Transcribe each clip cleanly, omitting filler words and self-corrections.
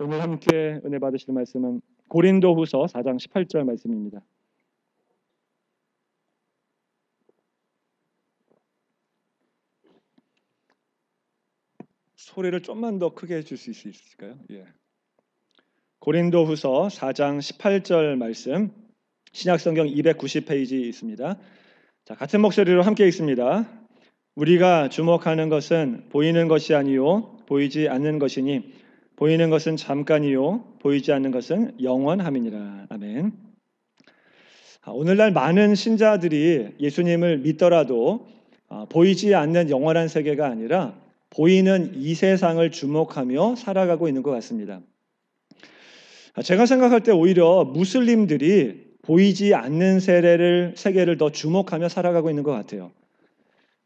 오늘 함께 은혜 받으실 말씀은 고린도후서 4장 18절 말씀입니다. 소리를 좀만 더 크게 해줄 수 있을까요? 고린도후서 4장 18절 말씀, 신약성경 290페이지 있습니다. 자, 같은 목소리로 함께 읽습니다. 우리가 주목하는 것은 보이는 것이 아니요 보이지 않는 것이니 보이는 것은 잠깐이요 보이지 않는 것은 영원함이니라. 아멘. 오늘날 많은 신자들이 예수님을 믿더라도 보이지 않는 영원한 세계가 아니라 보이는 이 세상을 주목하며 살아가고 있는 것 같습니다. 제가 생각할 때 오히려 무슬림들이 보이지 않는 세계를 더 주목하며 살아가고 있는 것 같아요.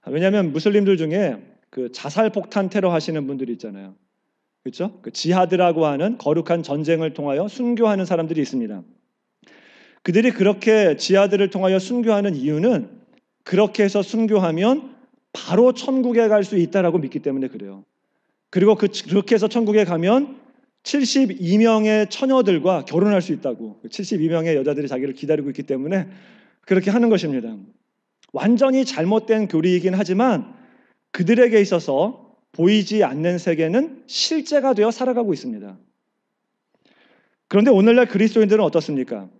왜냐하면 무슬림들 중에 그 자살 폭탄 테러 하시는 분들이 있잖아요. 그렇죠? 그 지하드라고 하는 거룩한 전쟁을 통하여 순교하는 사람들이 있습니다. 그들이 그렇게 지하들을 통하여 순교하는 이유는 그렇게 해서 순교하면 바로 천국에 갈 수 있다라고 믿기 때문에 그래요. 그리고 그렇게 해서 천국에 가면 72명의 처녀들과 결혼할 수 있다고, 72명의 여자들이 자기를 기다리고 있기 때문에 그렇게 하는 것입니다. 완전히 잘못된 교리이긴 하지만 그들에게 있어서 보이지 않는 세계는 실제가 되어 살아가고 있습니다. 그런데 오늘날 그리스도인들은 어떻습니까?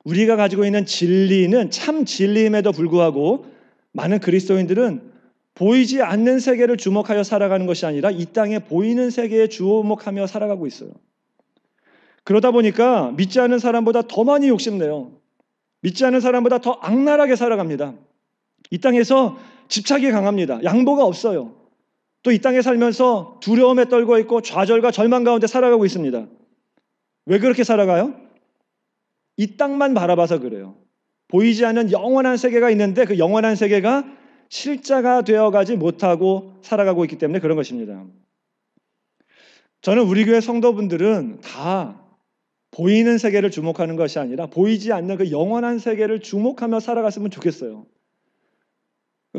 우리가 가지고 있는 진리는 참 진리임에도 불구하고 많은 그리스도인들은 보이지 않는 세계를 주목하여 살아가는 것이 아니라 이 땅에 보이는 세계에 주목하며 살아가고 있어요. 그러다 보니까 믿지 않는 사람보다 더 많이 욕심내요. 믿지 않는 사람보다 더 악랄하게 살아갑니다. 이 땅에서 집착이 강합니다. 양보가 없어요. 또 이 땅에 살면서 두려움에 떨고 있고 좌절과 절망 가운데 살아가고 있습니다. 왜 그렇게 살아가요? 이 땅만 바라봐서 그래요. 보이지 않는 영원한 세계가 있는데 그 영원한 세계가 실자가 되어가지 못하고 살아가고 있기 때문에 그런 것입니다. 저는 우리 교회 성도분들은 다 보이는 세계를 주목하는 것이 아니라 보이지 않는 그 영원한 세계를 주목하며 살아갔으면 좋겠어요.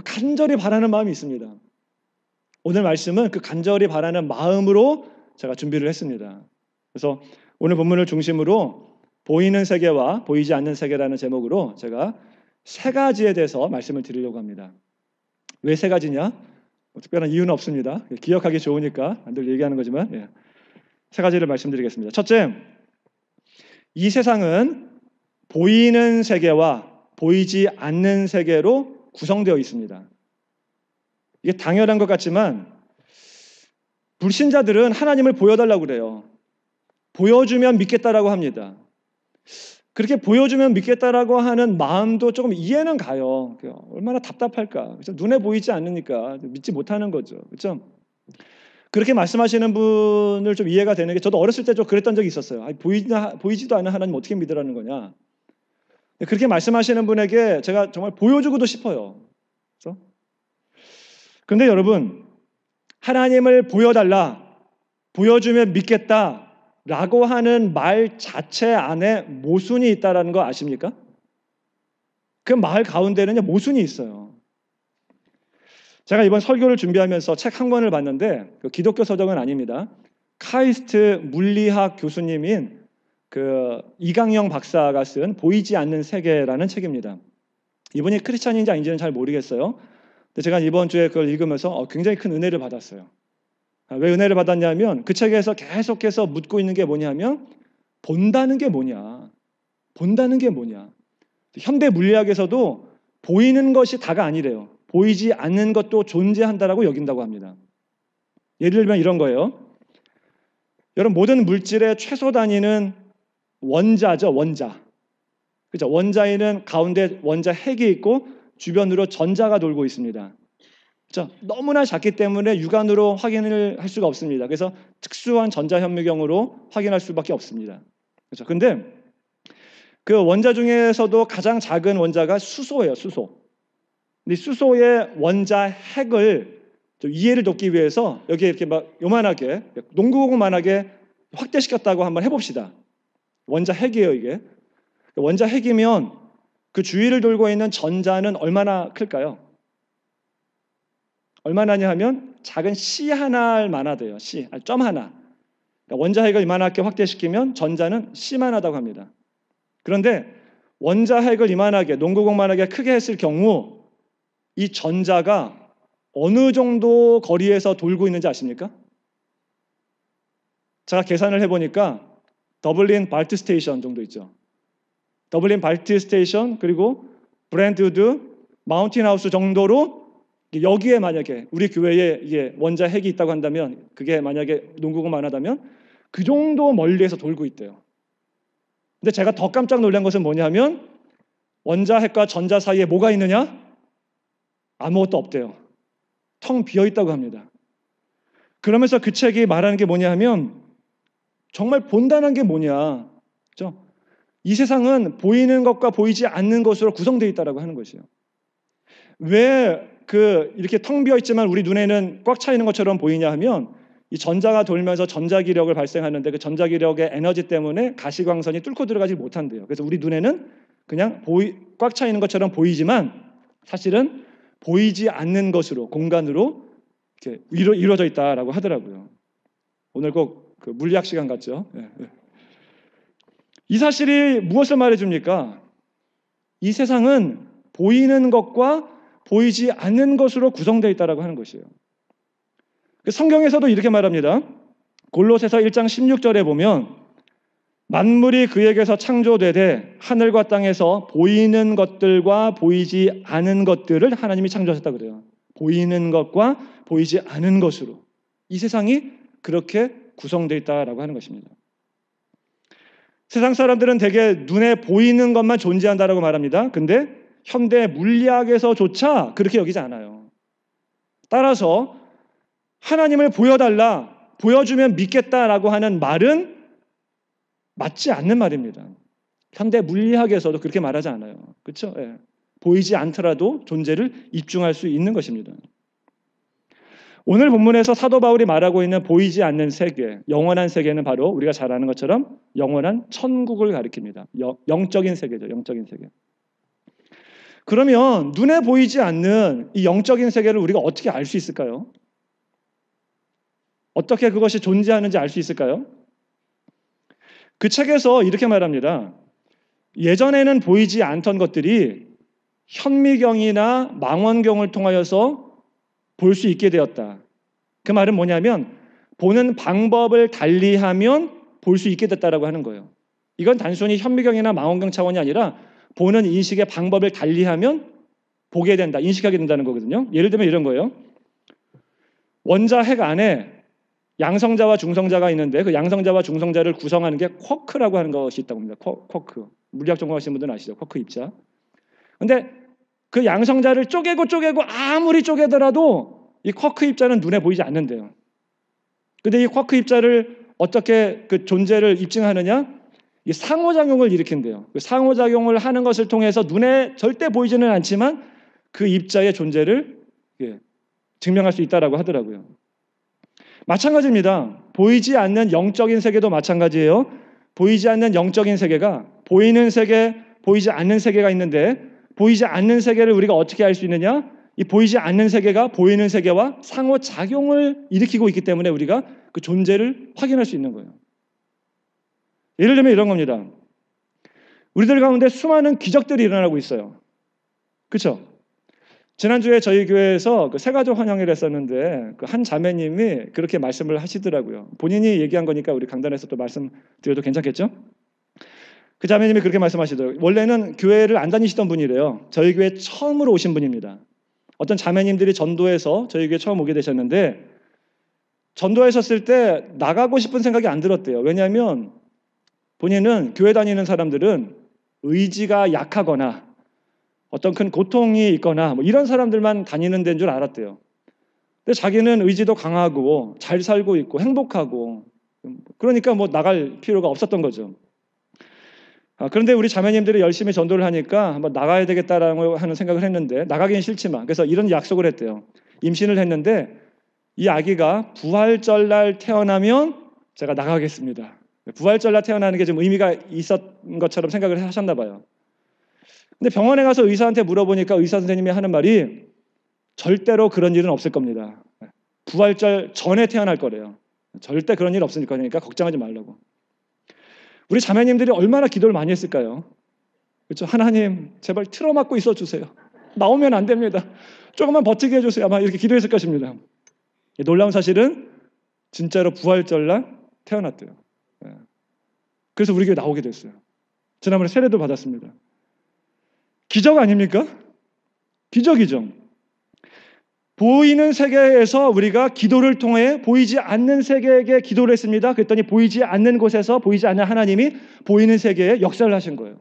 간절히 바라는 마음이 있습니다. 오늘 말씀은 그 간절히 바라는 마음으로 제가 준비를 했습니다. 그래서 오늘 본문을 중심으로 보이는 세계와 보이지 않는 세계라는 제목으로 제가 세 가지에 대해서 말씀을 드리려고 합니다. 왜 세 가지냐? 특별한 이유는 없습니다. 기억하기 좋으니까 늘 얘기하는 거지만 세 가지를 말씀드리겠습니다. 첫째, 이 세상은 보이는 세계와 보이지 않는 세계로 구성되어 있습니다. 이게 당연한 것 같지만 불신자들은 하나님을 보여달라고 그래요. 보여주면 믿겠다라고 합니다. 그렇게 보여주면 믿겠다라고 하는 마음도 조금 이해는 가요. 얼마나 답답할까. 그렇죠? 눈에 보이지 않으니까 믿지 못하는 거죠. 그렇죠? 그렇게 말씀하시는 분을 좀 이해가 되는 게 저도 어렸을 때 좀 그랬던 적이 있었어요. 보이지도 않는 하나님 어떻게 믿으라는 거냐. 그렇게 말씀하시는 분에게 제가 정말 보여주고도 싶어요. 그렇죠? 그런데 여러분, 하나님을 보여달라, 보여주면 믿겠다라고 하는 말 자체 안에 모순이 있다는 거 아십니까? 그 말 가운데는 모순이 있어요. 제가 이번 설교를 준비하면서 책 한 권을 봤는데 기독교 서적은 아닙니다. 카이스트 물리학 교수님인 그 이강영 박사가 쓴 보이지 않는 세계라는 책입니다. 이분이 크리스찬인지 아닌지는 잘 모르겠어요. 근데 제가 이번 주에 그걸 읽으면서 굉장히 큰 은혜를 받았어요. 왜 은혜를 받았냐면 그 책에서 계속해서 묻고 있는 게 뭐냐면 본다는 게 뭐냐. 본다는 게 뭐냐. 현대 물리학에서도 보이는 것이 다가 아니래요. 보이지 않는 것도 존재한다라고 여긴다고 합니다. 예를 들면 이런 거예요. 여러분, 모든 물질의 최소 단위는 원자죠. 원자. 그죠? 원자에는 가운데 원자 핵이 있고 주변으로 전자가 돌고 있습니다. 그렇죠? 너무나 작기 때문에 육안으로 확인을 할 수가 없습니다. 그래서 특수한 전자현미경으로 확인할 수밖에 없습니다. 그렇죠? 근데 그 원자 중에서도 가장 작은 원자가 수소예요. 수소. 근데 수소의 원자 핵을 좀 이해를 돕기 위해서 여기에 이렇게 막 요만하게 농구공만하게 확대시켰다고 한번 해봅시다. 원자 핵이에요, 이게. 원자 핵이면 그 주위를 돌고 있는 전자는 얼마나 클까요? 얼마나냐 하면 작은 씨 하나만하대요. 점 하나. 그러니까 원자핵을 이만하게 확대시키면 전자는 C만하다고 합니다. 그런데 원자핵을 이만하게, 농구공만하게 크게 했을 경우 이 전자가 어느 정도 거리에서 돌고 있는지 아십니까? 제가 계산을 해보니까 더블린 발트 스테이션 정도 있죠. 더블린 발트 스테이션 그리고 브랜트우드 마운틴 하우스 정도로 여기에 만약에 우리 교회에 이게 원자핵이 있다고 한다면 그게 만약에 농구공만 하다면 그 정도 멀리에서 돌고 있대요. 근데 제가 더 깜짝 놀란 것은 뭐냐면 원자핵과 전자 사이에 뭐가 있느냐? 아무것도 없대요. 텅 비어 있다고 합니다. 그러면서 그 책이 말하는 게 뭐냐 하면 정말 본단한 게 뭐냐. 그렇죠? 이 세상은 보이는 것과 보이지 않는 것으로 구성되어 있다라고 하는 것이에요. 왜 이렇게 텅 비어 있지만 우리 눈에는 꽉 차 있는 것처럼 보이냐 하면 이 전자가 돌면서 전자기력을 발생하는데 그 전자기력의 에너지 때문에 가시광선이 뚫고 들어가지 못한대요. 그래서 우리 눈에는 그냥 꽉 차 있는 것처럼 보이지만 사실은 보이지 않는 것으로 공간으로 이렇게 이루어져 있다라고 하더라고요. 오늘 꼭 그 물리학 시간 같죠? 예, 예. 이 사실이 무엇을 말해줍니까? 이 세상은 보이는 것과 보이지 않는 것으로 구성되어 있다라고 하는 것이에요. 성경에서도 이렇게 말합니다. 골로새서 1장 16절에 보면 만물이 그에게서 창조되되 하늘과 땅에서 보이는 것들과 보이지 않은 것들을 하나님이 창조하셨다 그래요. 보이는 것과 보이지 않은 것으로 이 세상이 그렇게 구성되어 있다라고 하는 것입니다. 세상 사람들은 대개 눈에 보이는 것만 존재한다라고 말합니다. 근데 현대 물리학에서조차 그렇게 여기지 않아요. 따라서 하나님을 보여달라, 보여주면 믿겠다라고 하는 말은 맞지 않는 말입니다. 현대 물리학에서도 그렇게 말하지 않아요. 그렇죠? 예. 보이지 않더라도 존재를 입증할 수 있는 것입니다. 오늘 본문에서 사도 바울이 말하고 있는 보이지 않는 세계, 영원한 세계는 바로 우리가 잘 아는 것처럼 영원한 천국을 가리킵니다. 영적인 세계죠. 영적인 세계. 그러면 눈에 보이지 않는 이 영적인 세계를 우리가 어떻게 알 수 있을까요? 어떻게 그것이 존재하는지 알 수 있을까요? 그 책에서 이렇게 말합니다. 예전에는 보이지 않던 것들이 현미경이나 망원경을 통하여서 볼 수 있게 되었다. 그 말은 뭐냐면 보는 방법을 달리하면 볼 수 있게 됐다라고 하는 거예요. 이건 단순히 현미경이나 망원경 차원이 아니라 보는 인식의 방법을 달리하면 보게 된다, 인식하게 된다는 거거든요. 예를 들면 이런 거예요. 원자핵 안에 양성자와 중성자가 있는데 그 양성자와 중성자를 구성하는 게 쿼크라고 하는 것이 있다고 합니다. 쿼크. 물리학 전공하시는 분들은 아시죠? 쿼크 입자. 근데 그 양성자를 쪼개고 아무리 쪼개더라도 이 쿼크 입자는 눈에 보이지 않는데요. 근데 이 쿼크 입자를 어떻게 그 존재를 입증하느냐? 이 상호작용을 일으킨대요. 그 상호작용을 하는 것을 통해서 눈에 절대 보이지는 않지만 그 입자의 존재를 증명할 수 있다라고 하더라고요. 마찬가지입니다. 보이지 않는 영적인 세계도 마찬가지예요. 보이지 않는 영적인 세계가 보이는 세계, 보이지 않는 세계가 있는데 보이지 않는 세계를 우리가 어떻게 알 수 있느냐? 이 보이지 않는 세계가 보이는 세계와 상호작용을 일으키고 있기 때문에 우리가 그 존재를 확인할 수 있는 거예요. 예를 들면 이런 겁니다. 우리들 가운데 수많은 기적들이 일어나고 있어요. 그렇죠? 지난주에 저희 교회에서 그 새가족 환영회를 했었는데 그 한 자매님이 그렇게 말씀을 하시더라고요. 본인이 얘기한 거니까 우리 강단에서 또 말씀드려도 괜찮겠죠? 그 자매님이 그렇게 말씀하시더라고요. 원래는 교회를 안 다니시던 분이래요. 저희 교회 처음으로 오신 분입니다. 어떤 자매님들이 전도해서 저희 교회 처음 오게 되셨는데 전도하셨을 때 나가고 싶은 생각이 안 들었대요. 왜냐하면 본인은 교회 다니는 사람들은 의지가 약하거나 어떤 큰 고통이 있거나 뭐 이런 사람들만 다니는 데인 줄 알았대요. 근데 자기는 의지도 강하고 잘 살고 있고 행복하고 그러니까 뭐 나갈 필요가 없었던 거죠. 그런데 우리 자매님들이 열심히 전도를 하니까 한번 나가야 되겠다라고 하는 생각을 했는데 나가긴 싫지만 그래서 이런 약속을 했대요. 임신을 했는데 이 아기가 부활절 날 태어나면 제가 나가겠습니다. 부활절 날 태어나는 게 좀 의미가 있었던 것처럼 생각을 하셨나 봐요. 근데 병원에 가서 의사한테 물어보니까 의사 선생님이 하는 말이 절대로 그런 일은 없을 겁니다. 부활절 전에 태어날 거래요. 절대 그런 일 없으니까 그러니까 걱정하지 말라고. 우리 자매님들이 얼마나 기도를 많이 했을까요? 그렇죠? 하나님 제발 틀어막고 있어 주세요. 나오면 안 됩니다. 조금만 버티게 해주세요. 아마 이렇게 기도했을 것입니다. 놀라운 사실은 진짜로 부활절날 태어났대요. 그래서 우리 교회 나오게 됐어요. 지난번에 세례도 받았습니다. 기적 아닙니까? 기적이죠. 보이는 세계에서 우리가 기도를 통해 보이지 않는 세계에게 기도를 했습니다. 그랬더니 보이지 않는 곳에서 보이지 않는 하나님이 보이는 세계에 역사를 하신 거예요.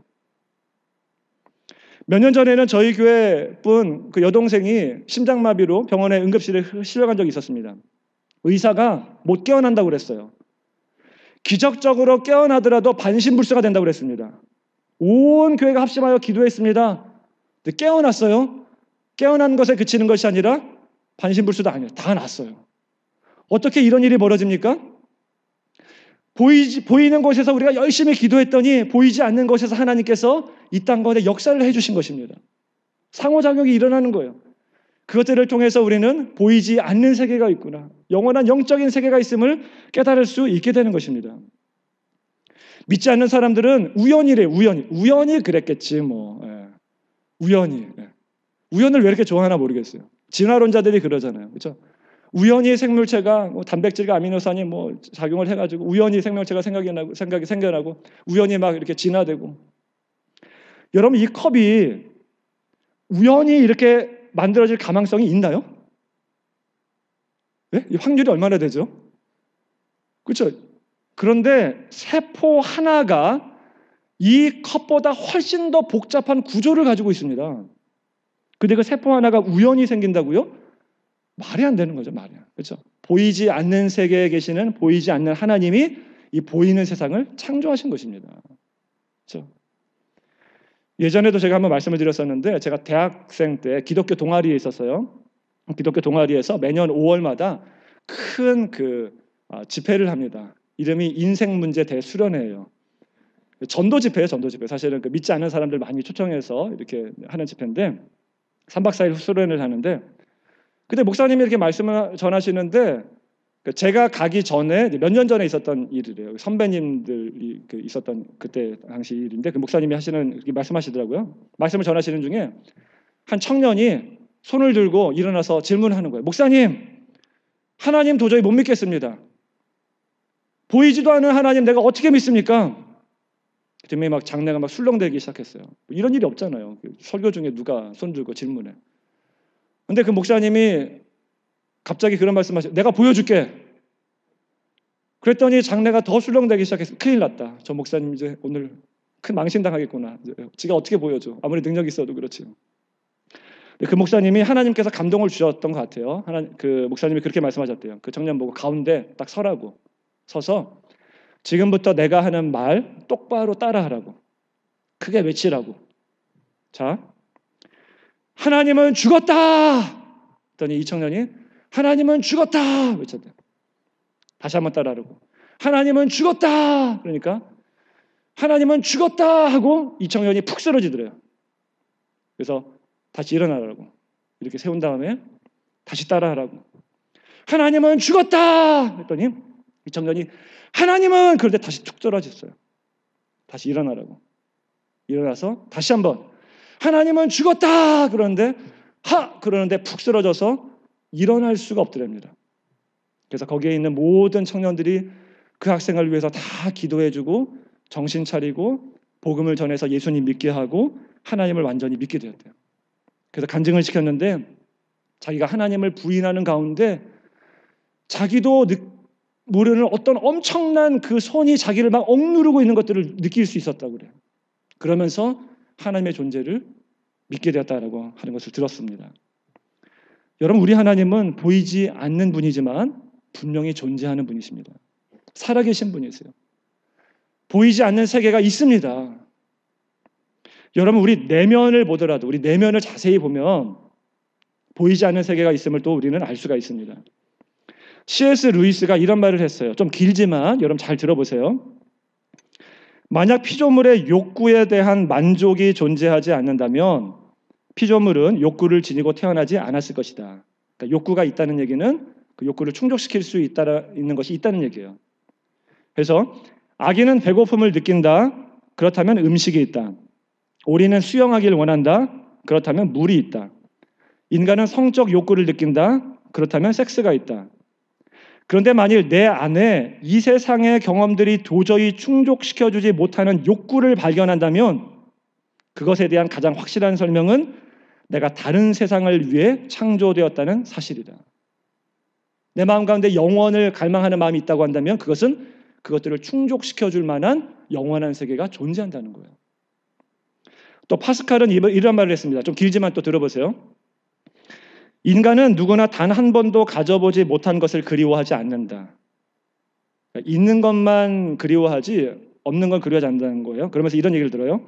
몇 년 전에는 저희 교회 분 그 여동생이 심장마비로 병원에 응급실에 실려간 적이 있었습니다. 의사가 못 깨어난다고 그랬어요. 기적적으로 깨어나더라도 반신불수가 된다고 그랬습니다. 온 교회가 합심하여 기도했습니다. 근데 깨어났어요. 깨어난 것에 그치는 것이 아니라 반신불수도 아니에요. 다 났어요. 어떻게 이런 일이 벌어집니까? 보이는 곳에서 우리가 열심히 기도했더니 보이지 않는 곳에서 하나님께서 이 땅 가운데 역사를 해주신 것입니다. 상호작용이 일어나는 거예요. 그것들을 통해서 우리는 보이지 않는 세계가 있구나, 영원한 영적인 세계가 있음을 깨달을 수 있게 되는 것입니다. 믿지 않는 사람들은 우연이래. 우연히 그랬겠지 뭐. 우연히. 우연을 왜 이렇게 좋아하나 모르겠어요. 진화론자들이 그러잖아요. 그렇죠? 우연히 생물체가 단백질과 아미노산이 작용을 해가지고 우연히 생명체가 생각이 생겨나고 우연히 막 이렇게 진화되고. 여러분, 이 컵이 우연히 이렇게 만들어질 가망성이 있나요? 네? 이 확률이 얼마나 되죠? 그렇죠? 그런데 세포 하나가 이 컵보다 훨씬 더 복잡한 구조를 가지고 있습니다. 근데 그 세포 하나가 우연히 생긴다고요? 말이 안 되는 거죠, 말이. 그렇죠? 보이지 않는 세계에 계시는 보이지 않는 하나님이 이 보이는 세상을 창조하신 것입니다. 그렇죠? 예전에도 제가 한번 말씀을 드렸었는데, 제가 대학생 때 기독교 동아리에 있었어요. 기독교 동아리에서 매년 5월마다 큰 집회를 합니다. 이름이 인생문제 대수련회예요. 전도 집회예요, 전도 집회. 사실은 믿지 않는 사람들 많이 초청해서 이렇게 하는 집회인데 3박 4일 수련회를 하는데, 그때 목사님이 이렇게 말씀을 전하시는데, 제가 가기 전에 몇 년 전에 있었던 일이래요. 선배님들이 있었던 그때 당시 일인데, 그 목사님이 말씀하시더라고요. 말씀을 전하시는 중에 한 청년이 손을 들고 일어나서 질문하는 거예요. 목사님, 하나님 도저히 못 믿겠습니다. 보이지도 않는 하나님 내가 어떻게 믿습니까? 그때 막 장내가 막 술렁대기 시작했어요. 이런 일이 없잖아요. 설교 중에 누가 손 들고 질문해. 근데 그 목사님이 갑자기 그런 말씀하셨어요. 내가 보여줄게. 그랬더니 장내가 더 술렁대기 시작했어요. 큰일 났다. 저 목사님 이제 오늘 큰 망신당하겠구나. 지가 어떻게 보여줘. 아무리 능력 있어도 그렇지. 그 목사님이 하나님께서 감동을 주셨던 것 같아요. 그 목사님이 그렇게 말씀하셨대요. 그 청년 보고 가운데 딱 서라고. 서서 지금부터 내가 하는 말 똑바로 따라하라고. 크게 외치라고. 자, 하나님은 죽었다. 그랬더니 이 청년이 하나님은 죽었다 외쳤대요. 다시 한번 따라하라고. 하나님은 죽었다. 그러니까 하나님은 죽었다 하고 이 청년이 푹 쓰러지더래요. 그래서 다시 일어나라고 이렇게 세운 다음에 다시 따라하라고. 하나님은 죽었다 했더니 이 청년이 하나님은, 그럴 때 다시 툭 떨어졌어요. 다시 일어나라고. 일어나서 다시 한번 하나님은 죽었다 그러는데 푹 쓰러져서 일어날 수가 없더랍니다. 그래서 거기에 있는 모든 청년들이 그 학생을 위해서 다 기도해주고 정신 차리고 복음을 전해서 예수님 믿게 하고 하나님을 완전히 믿게 되었대요. 그래서 간증을 시켰는데 자기가 하나님을 부인하는 가운데 자기도 모르는 어떤 엄청난 그 손이 자기를 막 억누르고 있는 것들을 느낄 수 있었다고 그래요. 그러면서 하나님의 존재를 믿게 되었다라고 하는 것을 들었습니다. 여러분, 우리 하나님은 보이지 않는 분이지만 분명히 존재하는 분이십니다. 살아계신 분이세요. 보이지 않는 세계가 있습니다. 여러분, 우리 내면을 보더라도, 우리 내면을 자세히 보면 보이지 않는 세계가 있음을 또 우리는 알 수가 있습니다. C.S. 루이스가 이런 말을 했어요. 좀 길지만 여러분 잘 들어보세요. 만약 피조물의 욕구에 대한 만족이 존재하지 않는다면 피조물은 욕구를 지니고 태어나지 않았을 것이다. 그러니까 욕구가 있다는 얘기는 그 욕구를 충족시킬 수 있는 것이 있다는 얘기예요. 그래서 아기는 배고픔을 느낀다. 그렇다면 음식이 있다. 오리는 수영하기를 원한다. 그렇다면 물이 있다. 인간은 성적 욕구를 느낀다. 그렇다면 섹스가 있다. 그런데 만일 내 안에 이 세상의 경험들이 도저히 충족시켜주지 못하는 욕구를 발견한다면 그것에 대한 가장 확실한 설명은 내가 다른 세상을 위해 창조되었다는 사실이다. 내 마음 가운데 영원을 갈망하는 마음이 있다고 한다면 그것은 그것들을 충족시켜줄 만한 영원한 세계가 존재한다는 거예요. 또 파스칼은 이런 말을 했습니다. 좀 길지만 또 들어보세요. 인간은 누구나 단 한 번도 가져보지 못한 것을 그리워하지 않는다. 있는 것만 그리워하지 없는 건 그리워하지 않는다는 거예요. 그러면서 이런 얘기를 들어요.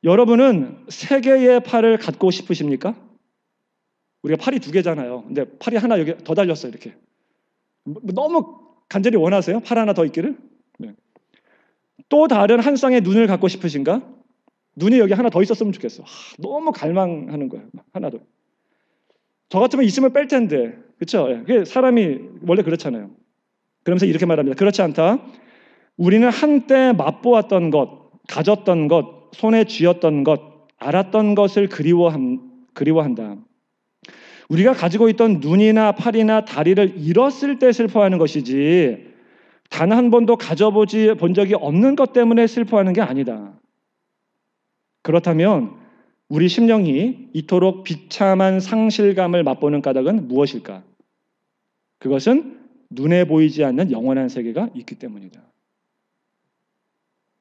여러분은 세 개의 팔을 갖고 싶으십니까? 우리가 팔이 두 개잖아요. 근데 팔이 하나 여기 더 달렸어요. 이렇게. 너무 간절히 원하세요? 팔 하나 더 있기를? 네. 또 다른 한 쌍의 눈을 갖고 싶으신가? 눈이 여기 하나 더 있었으면 좋겠어. 너무 갈망하는 거예요. 하나 더. 저 같으면 있으면 뺄 텐데. 그렇죠? 사람이 원래 그렇잖아요. 그러면서 이렇게 말합니다. 그렇지 않다. 우리는 한때 맛보았던 것, 가졌던 것, 손에 쥐었던 것, 알았던 것을 그리워한다. 우리가 가지고 있던 눈이나 팔이나 다리를 잃었을 때 슬퍼하는 것이지 단 한 번도 가져보지 본 적이 없는 것 때문에 슬퍼하는 게 아니다. 그렇다면 우리 심령이 이토록 비참한 상실감을 맛보는 까닭은 무엇일까? 그것은 눈에 보이지 않는 영원한 세계가 있기 때문이다.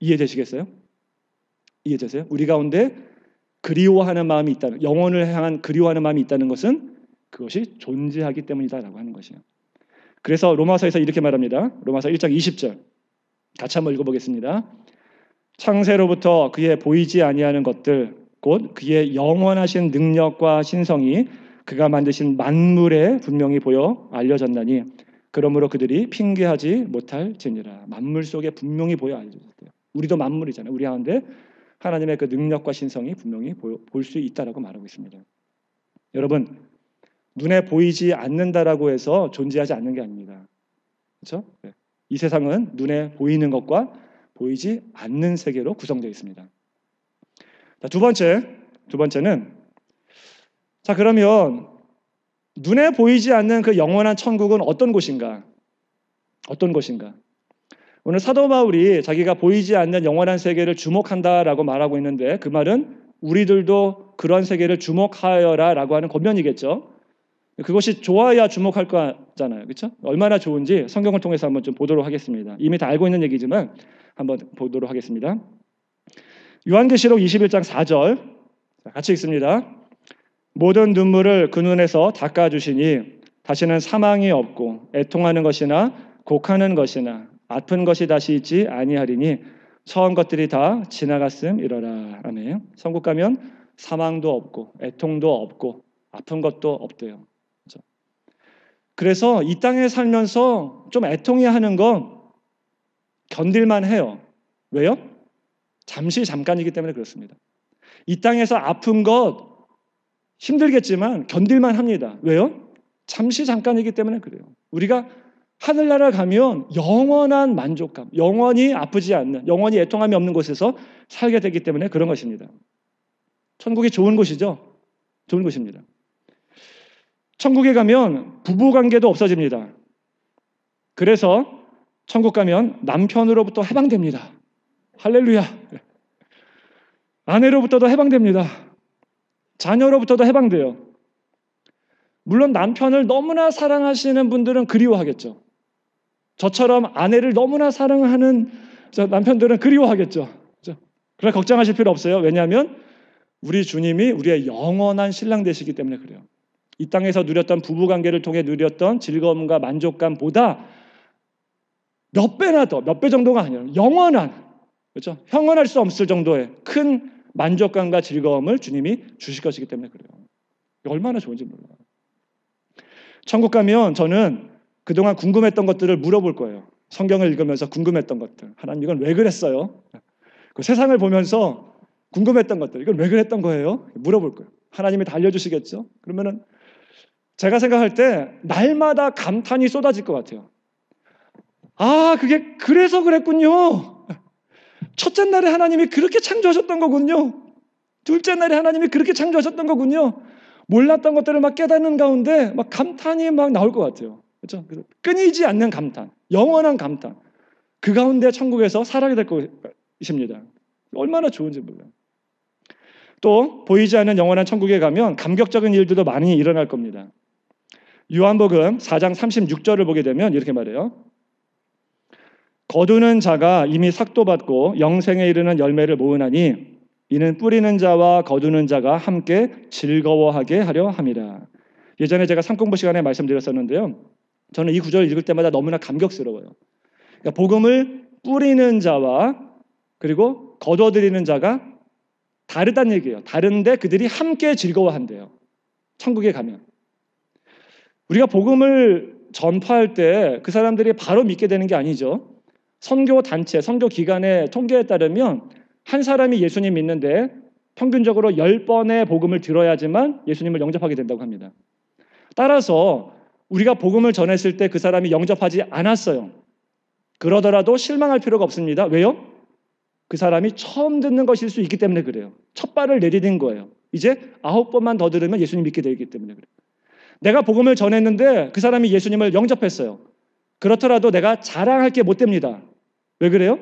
이해되시겠어요? 이해되세요? 우리 가운데 그리워하는 마음이 있다는, 영혼을 향한 그리워하는 마음이 있다는 것은 그것이 존재하기 때문이다라고 하는 것이에요. 그래서 로마서에서 이렇게 말합니다. 로마서 1장 20절 같이 한번 읽어보겠습니다. 창세로부터 그의 보이지 아니하는 것들 곧 그의 영원하신 능력과 신성이 그가 만드신 만물에 분명히 보여 알려졌나니 그러므로 그들이 핑계하지 못할지니라. 만물 속에 분명히 보여 알려졌대요. 우리도 만물이잖아요. 우리 가운데 하나님의 그 능력과 신성이 분명히 볼 수 있다라고 말하고 있습니다. 여러분, 눈에 보이지 않는다라고 해서 존재하지 않는 게 아닙니다. 그렇죠? 이 세상은 눈에 보이는 것과 보이지 않는 세계로 구성되어 있습니다. 자, 두 번째는 자, 그러면 눈에 보이지 않는 그 영원한 천국은 어떤 곳인가? 어떤 곳인가? 오늘 사도 바울이 자기가 보이지 않는 영원한 세계를 주목한다라고 말하고 있는데 그 말은 우리들도 그런 세계를 주목하여라라고 하는 권면이겠죠. 그것이 좋아야 주목할 거잖아요. 그렇죠? 얼마나 좋은지 성경을 통해서 한번 좀 보도록 하겠습니다. 이미 다 알고 있는 얘기지만 한번 보도록 하겠습니다. 요한계시록 21장 4절 같이 읽습니다. 모든 눈물을 그 눈에서 닦아주시니 다시는 사망이 없고 애통하는 것이나 곡하는 것이나 아픈 것이 다시 있지 아니하리니 처음 것들이 다 지나갔음이러라. 아멘. 천국 가면 사망도 없고 애통도 없고 아픈 것도 없대요. 그래서 이 땅에 살면서 좀 애통해 하는 건 견딜만 해요. 왜요? 잠깐이기 때문에 그렇습니다. 이 땅에서 아픈 것 힘들겠지만 견딜만 합니다. 왜요? 잠깐이기 때문에 그래요. 우리가 하늘나라 가면 영원한 만족감, 영원히 아프지 않는, 영원히 애통함이 없는 곳에서 살게 되기 때문에 그런 것입니다. 천국이 좋은 곳이죠? 좋은 곳입니다. 천국에 가면 부부관계도 없어집니다. 그래서 천국 가면 남편으로부터 해방됩니다. 할렐루야. 아내로부터도 해방됩니다. 자녀로부터도 해방돼요. 물론 남편을 너무나 사랑하시는 분들은 그리워하겠죠. 저처럼 아내를 너무나 사랑하는 남편들은 그리워하겠죠. 그러나 걱정하실 필요 없어요. 왜냐하면 우리 주님이 우리의 영원한 신랑 되시기 때문에 그래요. 이 땅에서 누렸던 부부관계를 통해 누렸던 즐거움과 만족감보다 몇 배나 더, 몇 배 정도가 아니라 영원한, 그렇죠? 형언할 수 없을 정도의 큰 만족감과 즐거움을 주님이 주실 것이기 때문에 그래요. 얼마나 좋은지 몰라요. 천국 가면 저는 그동안 궁금했던 것들을 물어볼 거예요. 성경을 읽으면서 궁금했던 것들. 하나님 이건 왜 그랬어요? 그 세상을 보면서 궁금했던 것들. 이건 왜 그랬던 거예요? 물어볼 거예요. 하나님이 다 알려주시겠죠? 그러면은 제가 생각할 때 날마다 감탄이 쏟아질 것 같아요. 아, 그게 그래서 그랬군요. 첫째 날에 하나님이 그렇게 창조하셨던 거군요. 둘째 날에 하나님이 그렇게 창조하셨던 거군요. 몰랐던 것들을 막 깨닫는 가운데 막 감탄이 막 나올 것 같아요. 그렇죠? 끊이지 않는 감탄, 영원한 감탄. 그 가운데 천국에서 살아게 될 것입니다. 얼마나 좋은지 몰라요. 또 보이지 않는 영원한 천국에 가면 감격적인 일들도 많이 일어날 겁니다. 요한복음 4장 36절을 보게 되면 이렇게 말해요. 거두는 자가 이미 삭도받고 영생에 이르는 열매를 모으나니 이는 뿌리는 자와 거두는 자가 함께 즐거워하게 하려 함이라. 예전에 제가 상공부 시간에 말씀드렸었는데요. 저는 이 구절을 읽을 때마다 너무나 감격스러워요. 그러니까 복음을 뿌리는 자와 그리고 거둬들이는 자가 다르다는 얘기예요. 다른데 그들이 함께 즐거워한대요. 천국에 가면. 우리가 복음을 전파할 때 그 사람들이 바로 믿게 되는 게 아니죠. 선교 단체, 선교 기관의 통계에 따르면 한 사람이 예수님 믿는데 평균적으로 10번의 복음을 들어야지만 예수님을 영접하게 된다고 합니다. 따라서 우리가 복음을 전했을 때 그 사람이 영접하지 않았어요. 그러더라도 실망할 필요가 없습니다. 왜요? 그 사람이 처음 듣는 것일 수 있기 때문에 그래요. 첫 발을 내디딘 거예요. 이제 9번만 더 들으면 예수님 믿게 되기 때문에 그래요. 내가 복음을 전했는데 그 사람이 예수님을 영접했어요. 그렇더라도 내가 자랑할 게 못 됩니다. 왜 그래요?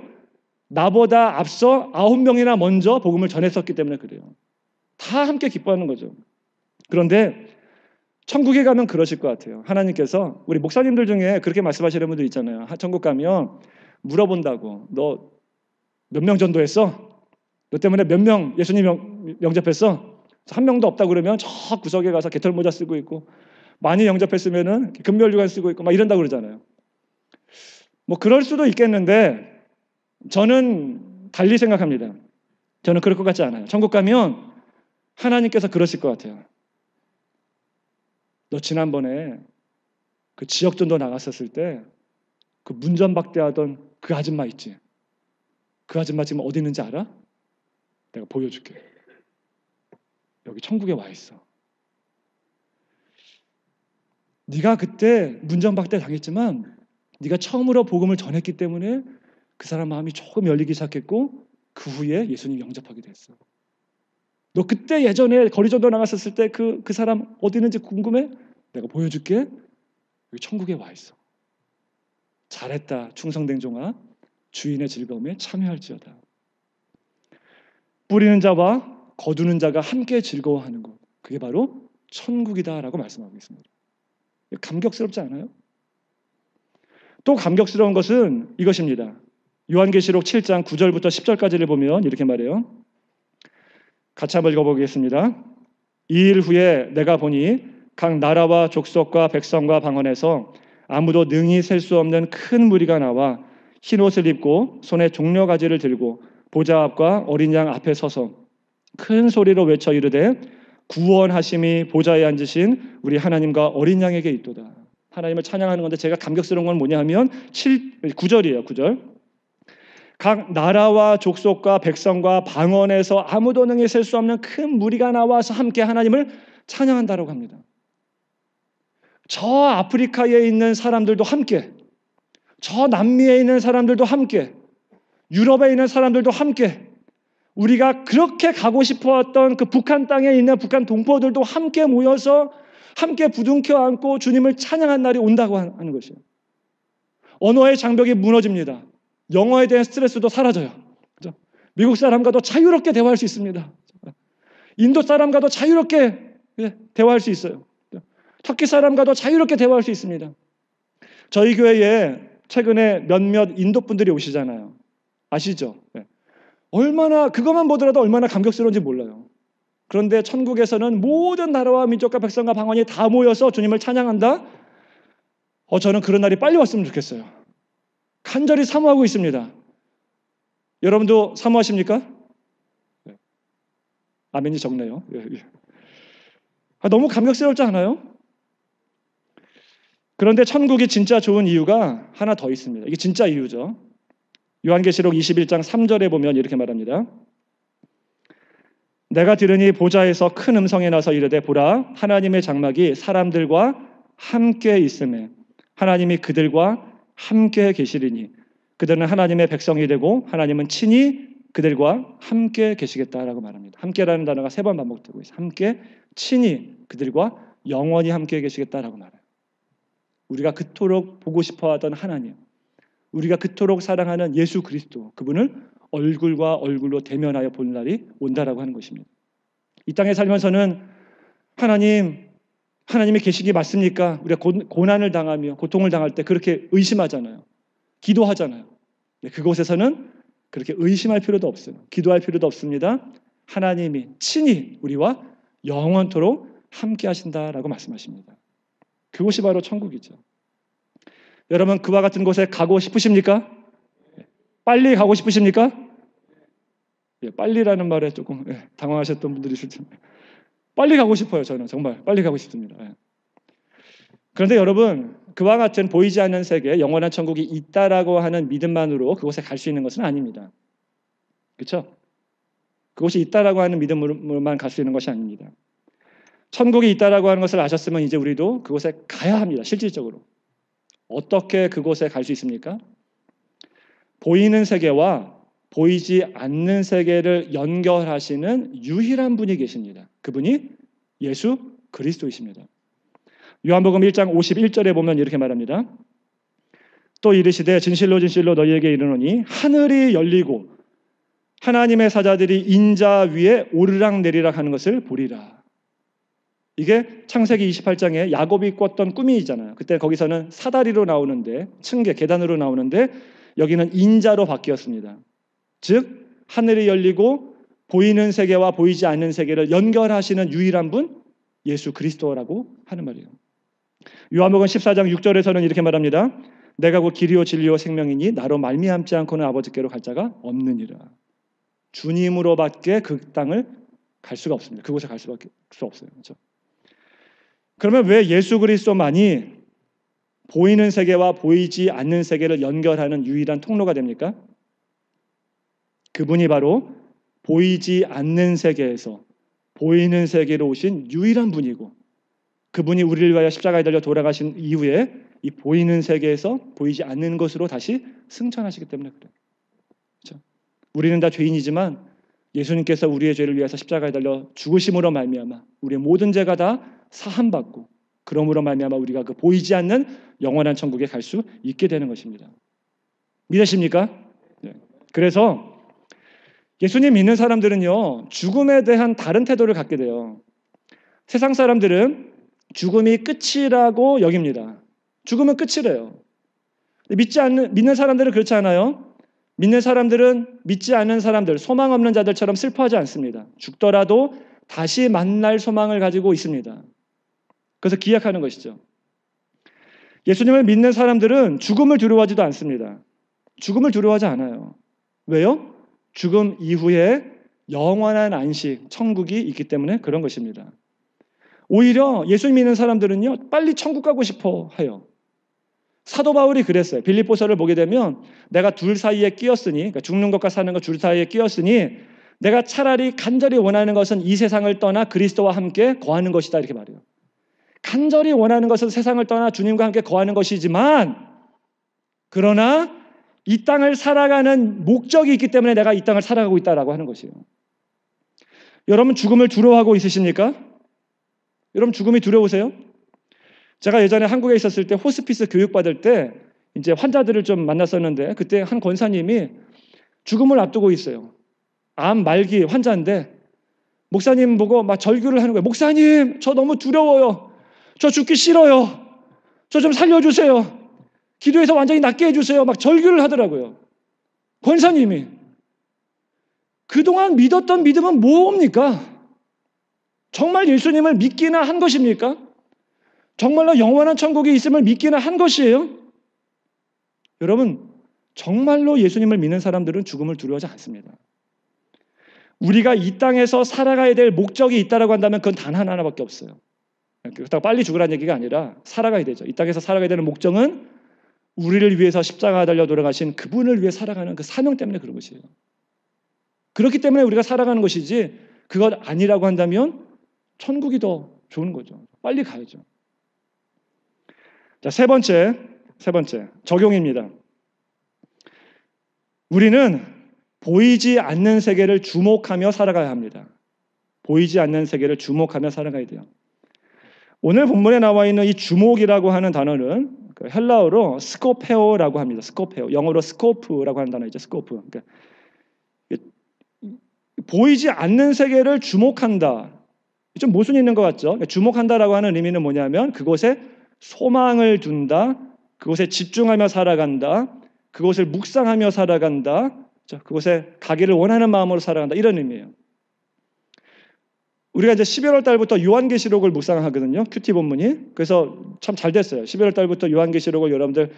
나보다 앞서 9명이나 먼저 복음을 전했었기 때문에 그래요. 다 함께 기뻐하는 거죠. 그런데 천국에 가면 그러실 것 같아요. 하나님께서 우리 목사님들 중에 그렇게 말씀하시는 분들 있잖아요. 천국 가면 물어본다고. 너 몇 명 전도했어? 너 때문에 몇 명 예수님 영접했어? 한 명도 없다 그러면 저 구석에 가서 개털 모자 쓰고 있고 많이 영접했으면은 금멸류관 쓰고 있고 막 이런다고 그러잖아요. 뭐 그럴 수도 있겠는데 저는 달리 생각합니다. 저는 그럴 것 같지 않아요. 천국 가면 하나님께서 그러실 것 같아요. 너 지난번에 그 지역전도 나갔었을 때 그 문전박대하던 그 아줌마 있지? 그 아줌마 지금 어디 있는지 알아? 내가 보여줄게. 여기 천국에 와 있어. 네가 그때 문전박대 당했지만 네가 처음으로 복음을 전했기 때문에 그 사람 마음이 조금 열리기 시작했고 그 후에 예수님 영접하게 됐어. 너 그때 예전에 거리전도 나갔었을 때 그 사람 어디 있는지 궁금해? 내가 보여줄게. 여기 천국에 와 있어. 잘했다 충성된 종아. 주인의 즐거움에 참여할지어다. 뿌리는 자와 거두는 자가 함께 즐거워하는 것. 그게 바로 천국이다라고 말씀하고 있습니다. 감격스럽지 않아요? 또 감격스러운 것은 이것입니다. 요한계시록 7장 9절부터 10절까지를 보면 이렇게 말해요. 같이 한번 읽어보겠습니다. 이 일 후에 내가 보니 각 나라와 족속과 백성과 방언에서 아무도 능히 셀 수 없는 큰 무리가 나와 흰 옷을 입고 손에 종려가지를 들고 보좌 앞과 어린 양 앞에 서서 큰 소리로 외쳐 이르되 구원하심이 보좌에 앉으신 우리 하나님과 어린 양에게 있도다. 하나님을 찬양하는 건데 제가 감격스러운 건 뭐냐 하면 9절이에요. 9절. 각 나라와 족속과 백성과 방언에서 아무도 능히 셀 수 없는 큰 무리가 나와서 함께 하나님을 찬양한다라고 합니다. 저 아프리카에 있는 사람들도 함께, 저 남미에 있는 사람들도 함께, 유럽에 있는 사람들도 함께, 우리가 그렇게 가고 싶어했던 그 북한 땅에 있는 북한 동포들도 함께 모여서 함께 부둥켜 안고 주님을 찬양한 날이 온다고 하는 것이에요. 언어의 장벽이 무너집니다. 영어에 대한 스트레스도 사라져요. 그렇죠? 미국 사람과도 자유롭게 대화할 수 있습니다. 인도 사람과도 자유롭게 대화할 수 있어요. 터키 사람과도 자유롭게 대화할 수 있습니다. 저희 교회에 최근에 몇몇 인도 분들이 오시잖아요. 아시죠? 얼마나 그것만 보더라도 얼마나 감격스러운지 몰라요. 그런데 천국에서는 모든 나라와 민족과 백성과 방언이 다 모여서 주님을 찬양한다. 저는 그런 날이 빨리 왔으면 좋겠어요. 간절히 사모하고 있습니다. 여러분도 사모하십니까? 아멘이 적네요. 너무 감격스럽지 않아요? 그런데 천국이 진짜 좋은 이유가 하나 더 있습니다. 이게 진짜 이유죠. 요한계시록 21장 3절에 보면 이렇게 말합니다. 내가 들으니 보좌에서 큰 음성이 나서 이르되 보라 하나님의 장막이 사람들과 함께 있음에 하나님이 그들과 함께 계시리니 그들은 하나님의 백성이 되고 하나님은 친히 그들과 함께 계시겠다라고 말합니다. 함께라는 단어가 3번 반복되고 있어요. 함께, 친히, 그들과 영원히 함께 계시겠다라고 말해요. 우리가 그토록 보고 싶어하던 하나님, 우리가 그토록 사랑하는 예수 그리스도, 그분을 얼굴과 얼굴로 대면하여 볼 날이 온다라고 하는 것입니다. 이 땅에 살면서는 하나님이 계시기 맞습니까? 우리가 고난을 당하며 고통을 당할 때 그렇게 의심하잖아요. 기도하잖아요. 그곳에서는 그렇게 의심할 필요도 없어요. 기도할 필요도 없습니다. 하나님이 친히 우리와 영원토록 함께 하신다라고 말씀하십니다. 그곳이 바로 천국이죠. 여러분 그와 같은 곳에 가고 싶으십니까? 빨리 가고 싶으십니까? 빨리라는 말에 조금 당황하셨던 분들이 있을 텐데 빨리 가고 싶어요. 저는 정말 빨리 가고 싶습니다. 그런데 여러분 그와 같은 보이지 않는 세계, 영원한 천국이 있다라고 하는 믿음만으로 그곳에 갈 수 있는 것은 아닙니다. 그렇죠? 그곳이 있다라고 하는 믿음으로만 갈 수 있는 것이 아닙니다. 천국이 있다라고 하는 것을 아셨으면 이제 우리도 그곳에 가야 합니다. 실질적으로. 어떻게 그곳에 갈 수 있습니까? 보이는 세계와 보이지 않는 세계를 연결하시는 유일한 분이 계십니다. 그분이 예수 그리스도이십니다. 요한복음 1장 51절에 보면 이렇게 말합니다. 또 이르시되 진실로 진실로 너희에게 이르노니 하늘이 열리고 하나님의 사자들이 인자 위에 오르락내리락 하는 것을 보리라. 이게 창세기 28장에 야곱이 꿨던 꿈이잖아요. 그때 거기서는 사다리로 나오는데 층계 계단으로 나오는데 여기는 인자로 바뀌었습니다. 즉 하늘이 열리고 보이는 세계와 보이지 않는 세계를 연결하시는 유일한 분 예수 그리스도라고 하는 말이에요. 요한복음 14장 6절에서는 이렇게 말합니다. 내가 곧 길이요 진리요 생명이니 나로 말미암지 않고는 아버지께로 갈 자가 없느니라. 주님으로밖에 그 땅을 갈 수가 없습니다. 그곳에 갈 수밖에 없어요. 그렇죠? 그러면 왜 예수 그리스도만이 보이는 세계와 보이지 않는 세계를 연결하는 유일한 통로가 됩니까? 그분이 바로 보이지 않는 세계에서 보이는 세계로 오신 유일한 분이고 그분이 우리를 위하여 십자가에 달려 돌아가신 이후에 이 보이는 세계에서 보이지 않는 것으로 다시 승천하시기 때문에 그래요. 그렇죠? 우리는 다 죄인이지만 예수님께서 우리의 죄를 위해서 십자가에 달려 죽으심으로 말미암아 우리의 모든 죄가 다 사함받고 그러므로 말미암아 우리가 그 보이지 않는 영원한 천국에 갈 수 있게 되는 것입니다. 믿으십니까? 네. 그래서 예수님 믿는 사람들은요 죽음에 대한 다른 태도를 갖게 돼요. 세상 사람들은 죽음이 끝이라고 여깁니다. 죽음은 끝이래요. 믿는 사람들은 그렇지 않아요. 믿는 사람들은 믿지 않는 사람들, 소망 없는 자들처럼 슬퍼하지 않습니다. 죽더라도 다시 만날 소망을 가지고 있습니다. 그래서 기약하는 것이죠. 예수님을 믿는 사람들은 죽음을 두려워하지도 않습니다. 죽음을 두려워하지 않아요. 왜요? 죽음 이후에 영원한 안식, 천국이 있기 때문에 그런 것입니다. 오히려 예수 믿는 사람들은요 빨리 천국 가고 싶어 해요. 사도 바울이 그랬어요. 빌립보서를 보게 되면 내가 둘 사이에 끼었으니 그러니까 죽는 것과 사는 것 둘 사이에 끼었으니 내가 차라리 간절히 원하는 것은 이 세상을 떠나 그리스도와 함께 거하는 것이다 이렇게 말해요. 간절히 원하는 것은 세상을 떠나 주님과 함께 거하는 것이지만 그러나 이 땅을 살아가는 목적이 있기 때문에 내가 이 땅을 살아가고 있다라고 하는 것이에요. 여러분 죽음을 두려워하고 있으십니까? 여러분 죽음이 두려우세요? 제가 예전에 한국에 있었을 때 호스피스 교육받을 때 이제 환자들을 좀 만났었는데 그때 한 권사님이 죽음을 앞두고 있어요. 암 말기 환자인데 목사님 보고 막 절규를 하는 거예요. 목사님 저 너무 두려워요. 저 죽기 싫어요. 저 좀 살려주세요. 기도해서 완전히 낫게 해주세요. 막 절규를 하더라고요. 권사님이. 그동안 믿었던 믿음은 뭡니까? 정말 예수님을 믿기나 한 것입니까? 정말로 영원한 천국이 있음을 믿기나 한 것이에요? 여러분 정말로 예수님을 믿는 사람들은 죽음을 두려워하지 않습니다. 우리가 이 땅에서 살아가야 될 목적이 있다고 한다면 그건 단 하나밖에 없어요. 그렇다고 빨리 죽으라는 얘기가 아니라 살아가야 되죠. 이 땅에서 살아가야 되는 목적은 우리를 위해서 십자가에 달려 돌아가신 그분을 위해 살아가는 그 사명 때문에 그런 것이에요. 그렇기 때문에 우리가 살아가는 것이지 그것 아니라고 한다면 천국이 더 좋은 거죠. 빨리 가야죠. 자, 세 번째 적용입니다. 우리는 보이지 않는 세계를 주목하며 살아가야 합니다. 보이지 않는 세계를 주목하며 살아가야 돼요. 오늘 본문에 나와 있는 이 주목이라고 하는 단어는 헬라어로 스코페오라고 합니다. 스코페오. 영어로 스코프라고 하는 단어이죠. 스코프. 그러니까 보이지 않는 세계를 주목한다. 좀 모순이 있는 것 같죠? 그러니까 주목한다라고 하는 의미는 뭐냐면 그곳에 소망을 둔다. 그곳에 집중하며 살아간다. 그곳을 묵상하며 살아간다. 그곳에 가기를 원하는 마음으로 살아간다. 이런 의미예요. 우리가 이제 11월 달부터 요한계시록을 묵상하거든요. 큐티 본문이. 그래서 참 잘 됐어요. 11월 달부터 요한계시록을 여러분들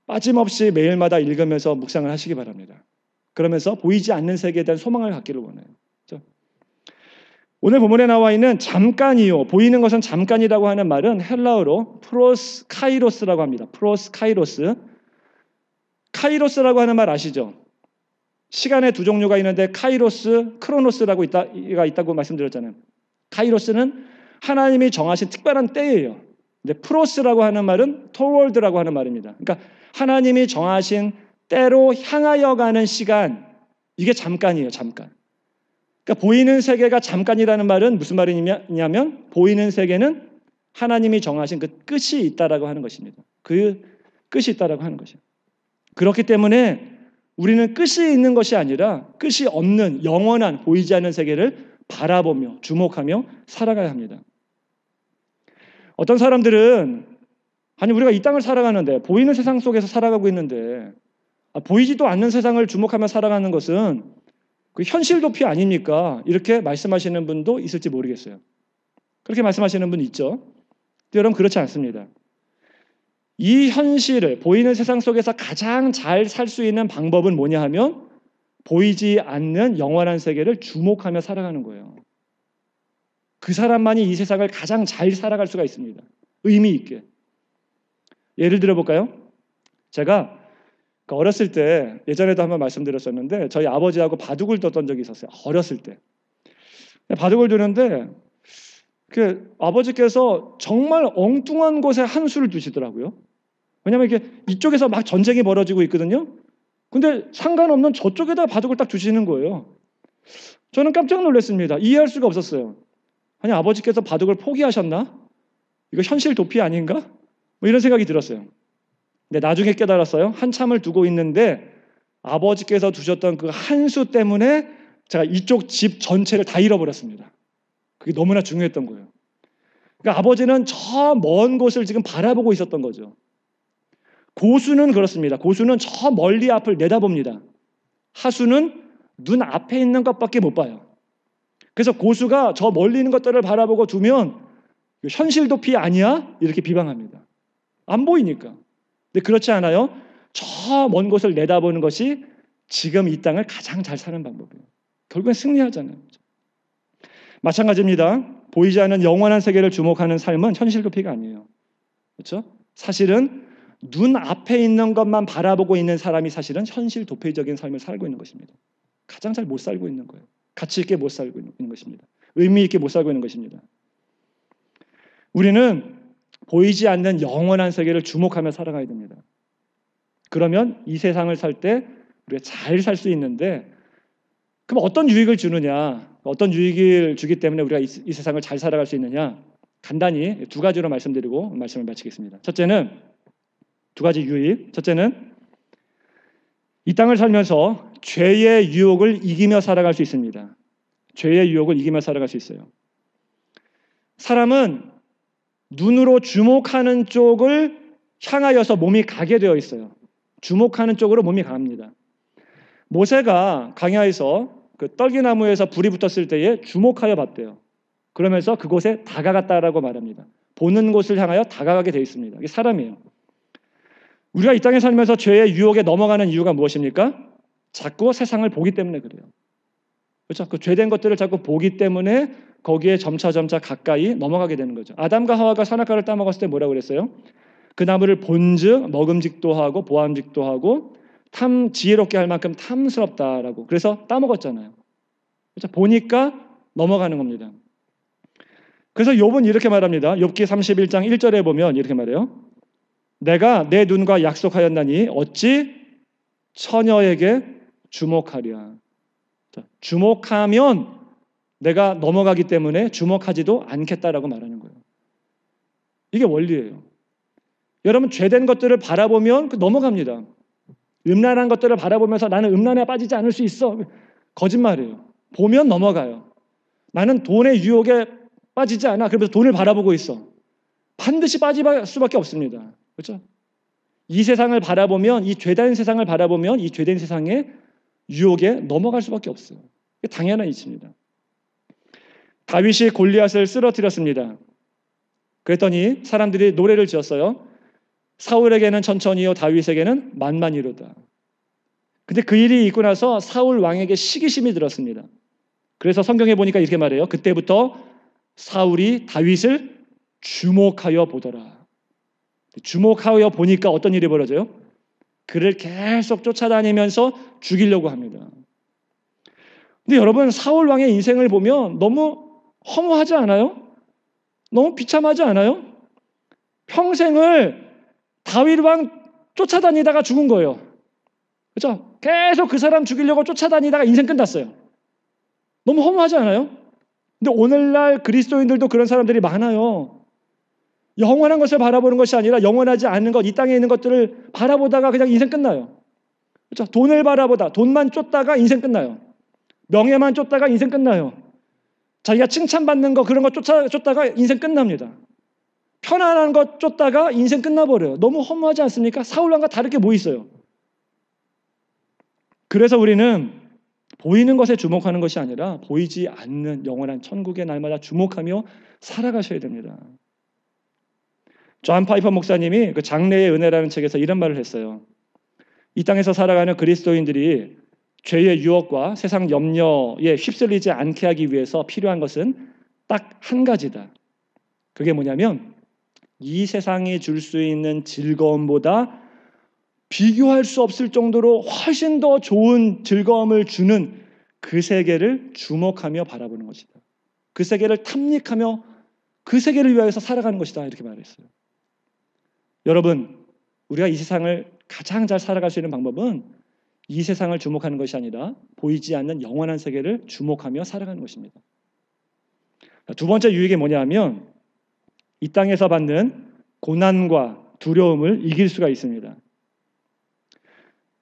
빠짐없이 매일마다 읽으면서 묵상을 하시기 바랍니다. 그러면서 보이지 않는 세계에 대한 소망을 갖기를 원해요. 그렇죠? 오늘 본문에 나와 있는 잠깐이요. 보이는 것은 잠깐이라고 하는 말은 헬라어로 프로스 카이로스라고 합니다. 프로스 카이로스. 카이로스라고 하는 말 아시죠? 시간의 두 종류가 있는데 카이로스, 크로노스라고 있다고 말씀드렸잖아요. 카이로스는 하나님이 정하신 특별한 때예요. 근데 프로스라고 하는 말은 토월드라고 하는 말입니다. 그러니까 하나님이 정하신 때로 향하여 가는 시간, 이게 잠깐이에요. 잠깐. 그러니까 보이는 세계가 잠깐이라는 말은 무슨 말이냐면 보이는 세계는 하나님이 정하신 그 끝이 있다라고 하는 것입니다. 그 끝이 있다라고 하는 것이에요. 그렇기 때문에 우리는 끝이 있는 것이 아니라 끝이 없는 영원한 보이지 않는 세계를 바라보며 주목하며 살아가야 합니다. 어떤 사람들은 아니 우리가 이 땅을 살아가는데 보이는 세상 속에서 살아가고 있는데 보이지도 않는 세상을 주목하며 살아가는 것은 그 현실 도피 아닙니까? 이렇게 말씀하시는 분도 있을지 모르겠어요. 그렇게 말씀하시는 분 있죠. 여러분 그렇지 않습니다. 이 현실을 보이는 세상 속에서 가장 잘 살 수 있는 방법은 뭐냐 하면 보이지 않는 영원한 세계를 주목하며 살아가는 거예요. 그 사람만이 이 세상을 가장 잘 살아갈 수가 있습니다. 의미 있게. 예를 들어 볼까요? 제가 어렸을 때 예전에도 한번 말씀드렸었는데 저희 아버지하고 바둑을 뒀던 적이 있었어요. 어렸을 때. 바둑을 두는데 아버지께서 정말 엉뚱한 곳에 한 수를 두시더라고요. 왜냐하면 이게 이쪽에서 막 전쟁이 벌어지고 있거든요. 근데 상관없는 저쪽에다 바둑을 딱 두시는 거예요. 저는 깜짝 놀랐습니다. 이해할 수가 없었어요. 아니 아버지께서 바둑을 포기하셨나? 이거 현실 도피 아닌가? 뭐 이런 생각이 들었어요. 근데 나중에 깨달았어요. 한참을 두고 있는데 아버지께서 두셨던 그 한 수 때문에 제가 이쪽 집 전체를 다 잃어버렸습니다. 그게 너무나 중요했던 거예요. 그러니까 아버지는 저 먼 곳을 지금 바라보고 있었던 거죠. 고수는 그렇습니다. 고수는 저 멀리 앞을 내다봅니다. 하수는 눈 앞에 있는 것밖에 못 봐요. 그래서 고수가 저 멀리 있는 것들을 바라보고 두면 현실 도피 아니야? 이렇게 비방합니다. 안 보이니까. 근데 그렇지 않아요. 저 먼 곳을 내다보는 것이 지금 이 땅을 가장 잘 사는 방법이에요. 결국엔 승리하잖아요. 마찬가지입니다. 보이지 않는 영원한 세계를 주목하는 삶은 현실 도피가 아니에요. 그렇죠? 사실은 눈 앞에 있는 것만 바라보고 있는 사람이 사실은 현실 도피적인 삶을 살고 있는 것입니다. 가장 잘 못 살고 있는 거예요. 가치 있게 못 살고 있는 것입니다. 의미 있게 못 살고 있는 것입니다. 우리는 보이지 않는 영원한 세계를 주목하며 살아가야 됩니다. 그러면 이 세상을 살 때 우리가 잘 살 수 있는데 그럼 어떤 유익을 주느냐? 어떤 유익을 주기 때문에 우리가 이 세상을 잘 살아갈 수 있느냐? 간단히 두 가지로 말씀드리고 말씀을 마치겠습니다. 첫째는 두 가지 유익. 첫째는 이 땅을 살면서 죄의 유혹을 이기며 살아갈 수 있습니다. 죄의 유혹을 이기며 살아갈 수 있어요. 사람은 눈으로 주목하는 쪽을 향하여서 몸이 가게 되어 있어요. 주목하는 쪽으로 몸이 갑니다. 모세가 광야에서 그 떨기나무에서 불이 붙었을 때에 주목하여 봤대요. 그러면서 그곳에 다가갔다라고 말합니다. 보는 곳을 향하여 다가가게 되어 있습니다. 이게 사람이에요. 우리가 이 땅에 살면서 죄의 유혹에 넘어가는 이유가 무엇입니까? 자꾸 세상을 보기 때문에 그래요. 그렇죠? 그 죄된 것들을 자꾸 보기 때문에 거기에 점차 가까이 넘어가게 되는 거죠. 아담과 하와가 선악과를 따먹었을 때 뭐라고 그랬어요? 그 나무를 본즉 먹음직도 하고 보암직도 하고 지혜롭게 할 만큼 탐스럽다라고. 그래서 따먹었잖아요. 그렇죠? 보니까 넘어가는 겁니다. 그래서 욥은 이렇게 말합니다. 욥기 31장 1절에 보면 이렇게 말해요. 내가 내 눈과 약속하였나니 어찌 처녀에게 주목하랴. 주목하면 내가 넘어가기 때문에 주목하지도 않겠다라고 말하는 거예요. 이게 원리예요. 여러분, 죄된 것들을 바라보면 넘어갑니다. 음란한 것들을 바라보면서 나는 음란에 빠지지 않을 수 있어. 거짓말이에요. 보면 넘어가요. 나는 돈의 유혹에 빠지지 않아. 그러면서 돈을 바라보고 있어. 반드시 빠질 수밖에 없습니다. 그렇죠? 이 세상을 바라보면, 이 죄된 세상을 바라보면 이 죄된 세상의 유혹에 넘어갈 수밖에 없어요. 이게 당연한 이치입니다. 다윗이 골리앗을 쓰러뜨렸습니다. 그랬더니 사람들이 노래를 지었어요. 사울에게는 천천히요 다윗에게는 만만이로다. 근데 그 일이 있고 나서 사울 왕에게 시기심이 들었습니다. 그래서 성경에 보니까 이렇게 말해요. 그때부터 사울이 다윗을 주목하여 보더라. 주목하여 보니까 어떤 일이 벌어져요? 그를 계속 쫓아다니면서 죽이려고 합니다. 근데 여러분, 사울 왕의 인생을 보면 너무 허무하지 않아요? 너무 비참하지 않아요? 평생을 다윗 왕 쫓아다니다가 죽은 거예요. 그렇죠? 계속 그 사람 죽이려고 쫓아다니다가 인생 끝났어요. 너무 허무하지 않아요? 근데 오늘날 그리스도인들도 그런 사람들이 많아요. 영원한 것을 바라보는 것이 아니라 영원하지 않은 것, 이 땅에 있는 것들을 바라보다가 그냥 인생 끝나요. 그렇죠? 돈을 바라보다, 돈만 쫓다가 인생 끝나요. 명예만 쫓다가 인생 끝나요. 자기가 칭찬받는 거, 그런 거 쫓다가 인생 끝납니다. 편안한 것 쫓다가 인생 끝나버려요. 너무 허무하지 않습니까? 사울왕과 다르게 뭐 있어요? 그래서 우리는 보이는 것에 주목하는 것이 아니라 보이지 않는 영원한 천국의 날마다 주목하며 살아가셔야 됩니다. 존 파이퍼 목사님이 그 장래의 은혜라는 책에서 이런 말을 했어요. 이 땅에서 살아가는 그리스도인들이 죄의 유혹과 세상 염려에 휩쓸리지 않게 하기 위해서 필요한 것은 딱 한 가지다. 그게 뭐냐면 이 세상이 줄 수 있는 즐거움보다 비교할 수 없을 정도로 훨씬 더 좋은 즐거움을 주는 그 세계를 주목하며 바라보는 것이다. 그 세계를 탐닉하며 그 세계를 위하여서 살아가는 것이다. 이렇게 말했어요. 여러분, 우리가 이 세상을 가장 잘 살아갈 수 있는 방법은 이 세상을 주목하는 것이 아니라 보이지 않는 영원한 세계를 주목하며 살아가는 것입니다. 두 번째 유익이 뭐냐면 이 땅에서 받는 고난과 두려움을 이길 수가 있습니다.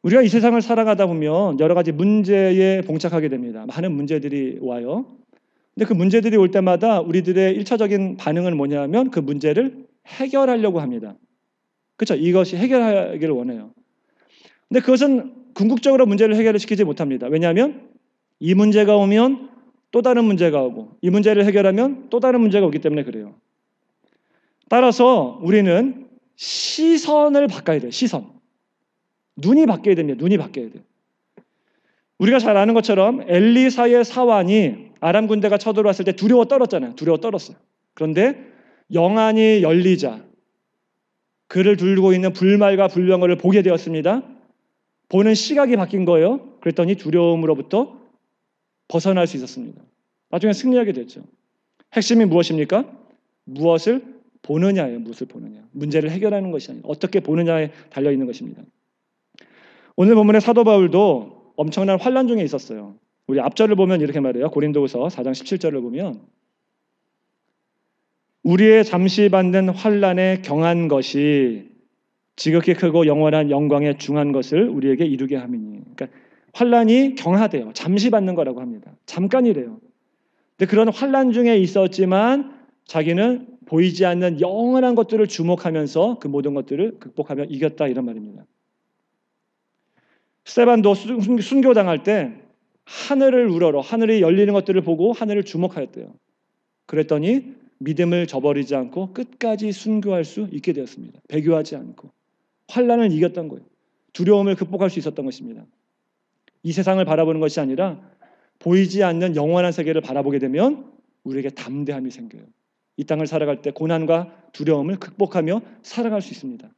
우리가 이 세상을 살아가다 보면 여러 가지 문제에 봉착하게 됩니다. 많은 문제들이 와요. 근데 그 문제들이 올 때마다 우리들의 1차적인 반응은 뭐냐면 그 문제를 해결하려고 합니다. 그렇죠? 이것이 해결하기를 원해요. 근데 그것은 궁극적으로 문제를 해결시키지 못합니다. 왜냐하면 이 문제가 오면 또 다른 문제가 오고 이 문제를 해결하면 또 다른 문제가 오기 때문에 그래요. 따라서 우리는 시선을 바꿔야 돼요. 시선. 눈이 바뀌어야 됩니다. 눈이 바뀌어야 돼요. 우리가 잘 아는 것처럼 엘리사의 사환이 아람 군대가 쳐들어왔을 때 두려워 떨었잖아요. 두려워 떨었어요. 그런데 영안이 열리자 그를 들고 있는 불말과 불병거를 보게 되었습니다. 보는 시각이 바뀐 거예요. 그랬더니 두려움으로부터 벗어날 수 있었습니다. 나중에 승리하게 됐죠. 핵심이 무엇입니까? 무엇을 보느냐예요. 무엇을 보느냐. 문제를 해결하는 것이 아니라 어떻게 보느냐에 달려있는 것입니다. 오늘 본문의 사도 바울도 엄청난 환난 중에 있었어요. 우리 앞절을 보면 이렇게 말해요. 고린도후서 4장 17절을 보면 우리의 잠시 받는 환난에 경한 것이 지극히 크고 영원한 영광에 중한 것을 우리에게 이루게 함이니. 그러니까 환난이 경하대요. 잠시 받는 거라고 합니다. 잠깐이래요. 근데 그런 환난 중에 있었지만 자기는 보이지 않는 영원한 것들을 주목하면서 그 모든 것들을 극복하며 이겼다 이런 말입니다. 스데반도 순교당할 때 하늘을 우러러 하늘이 열리는 것들을 보고 하늘을 주목하였대요. 그랬더니 믿음을 저버리지 않고 끝까지 순교할 수 있게 되었습니다. 배교하지 않고 환난을 이겼던 거예요. 두려움을 극복할 수 있었던 것입니다. 이 세상을 바라보는 것이 아니라 보이지 않는 영원한 세계를 바라보게 되면 우리에게 담대함이 생겨요. 이 땅을 살아갈 때 고난과 두려움을 극복하며 살아갈 수 있습니다.